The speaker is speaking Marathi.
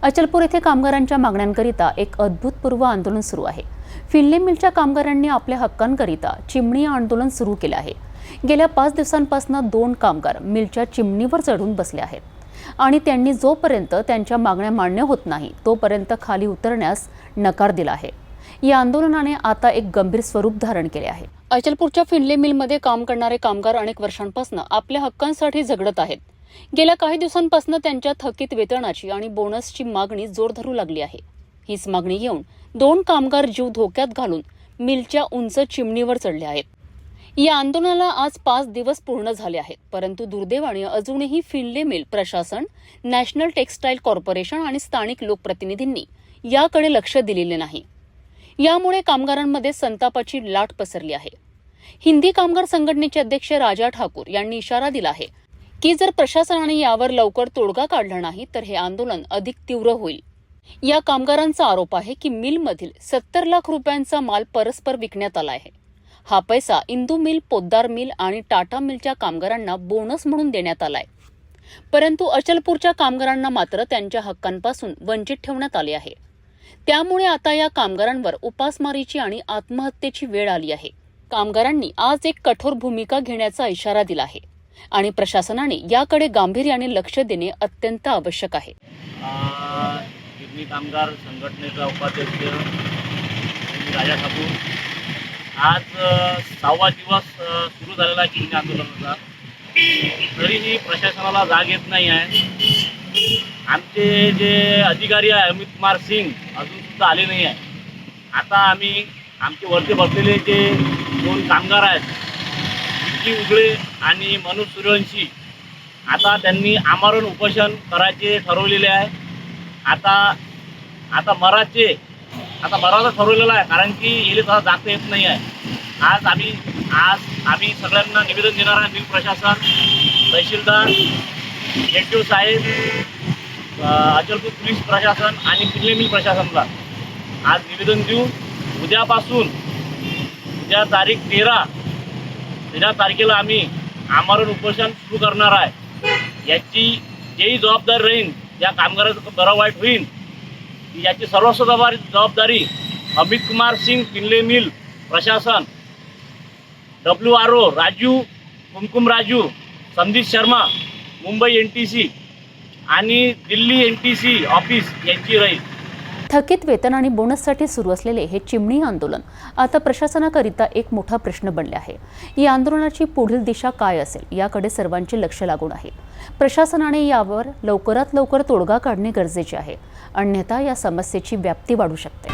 अचलपूर येथे कामगारांच्या मागण्यांकरिता एक अभूतपूर्व आंदोलन सुरू आहे। फिनले मिलच्या कामगारांनी आपल्या हक्कांकरिता चिमणी आंदोलन सुरू केले आहे। गेल्या 5 दिवसांपासून 2 कामगार मिलच्या चिमणीवर चढून बसले आहेत आणि त्यांनी जोपर्यंत त्यांच्या मागण्या मान्य होत नाही तोपर्यंत खाली उतरण्यास नकार दिला आहे। या आंदोलनाने आता एक गंभीर स्वरूप धारण केले आहे। अचलपूरच्या फिनले मिलमध्ये काम करणारे कामगार अनेक वर्षांपासून आपल्या हक्कांसाठी झगडत आहेत। गेल्या काही दिवसांपासून त्यांच्या थकीत वेतनाची आणि बोनसची मागणी जोर धरू लागली आहे। हीच मागणी घेऊन 2 कामगार जीव धोक्यात घालून मिलच्या उंच चिमणीवर चढले आहेत। या आंदोलनाला आज 5 दिवस पूर्ण झाले आहेत, परंतु दुर्दैवाने अजूनही फिनले मिल प्रशासन, नॅशनल टेक्सटाईल कॉर्पोरेशन आणि स्थानिक लोकप्रतिनिधींनी याकडे लक्ष दिलेले नाही। यामुळे कामगारांमध्ये संतापाची लाट पसरली आहे। हिंदी कामगार संघटनेचे अध्यक्ष राजा ठाकूर यांनी इशारा दिला आहे की जर प्रशासनाने यावर लवकर तोडगा काढला नाही तर हे आंदोलन अधिक तीव्र होईल। या कामगारांचा आरोप आहे की मिलमधील 70 लाख रुपयांचा माल परस्पर विकण्यात आला आहे। हा पैसा इंदू मिल, पोद्दार मिल आणि टाटा मिलच्या कामगारांना बोनस म्हणून देण्यात आलाय, परंतु अचलपूरच्या कामगारांना मात्र त्यांच्या हक्कांपासून वंचित ठेवण्यात आले आहे। त्यामुळे आता या कामगारांवर उपासमारीची आणि आत्महत्येची वेळ आली आहे। कामगारांनी आज एक कठोर भूमिका घेण्याचा इशारा दिला आहे आणि प्रशासनाने याकडे गांभीर्याने लक्ष देणे अत्यंत आवश्यक आहे। फिरणी कामगार संघटनेचा उपाध्यक्ष राजा ठाकूर आज 6वा दिवस सुरू झालेला आहे किंग आंदोलनाचा। तरीही प्रशासनाला जाग येत नाही आहे। आमचे जे अधिकारी आहे अमित कुमार सिंग अजून सुद्धा आले नाही आहे। आता आम्ही आमचे वरती बसलेले जे 2 कामगार आहेत विकी उगळे आणि मनोज सूर्यवंशी, आता त्यांनी आमरण उपोषण करायचे ठरवलेले आहे। आता मराचं ठरवलेलं आहे, कारण की येले तसा जाता येत नाही आहे। आज आम्ही सगळ्यांना निवेदन देणार आहे। मिल प्रशासन, तहसीलदार, एटीओ साहेब, अचलपूर पोलीस प्रशासन आणि फिनले मिल प्रशासनला आज निवेदन देऊ। उद्या तारीख 13 तारखेला आम्ही आमरण उपोषण सुरू करणार आहे। याची जेही जबाबदारी राहील, या कामगाराचं बरं वाईट होईल याची सर्वस्व जबाबदारी अमित कुमार सिंग, फिनले मिल प्रशासन, WRO राजू, कुमकुम राजू, संदीप शर्मा, मुंबई NTC आणि दिल्ली NTC ऑफिस यांची राहील। थकीत वेतन आणि बोनससाठी सुरू असलेले हे चिमणी आंदोलन आता प्रशासनाकरिता एक मोठा प्रश्न बनले आहे। या आंदोलनाची पुढील दिशा काय असेल याकडे सर्वांचे लक्ष लागून आहे। प्रशासनाने यावर लवकरात लवकर तोडगा काढणे गरजेचे आहे, अन्यथा या समस्येची व्याप्ती वाढू शकते।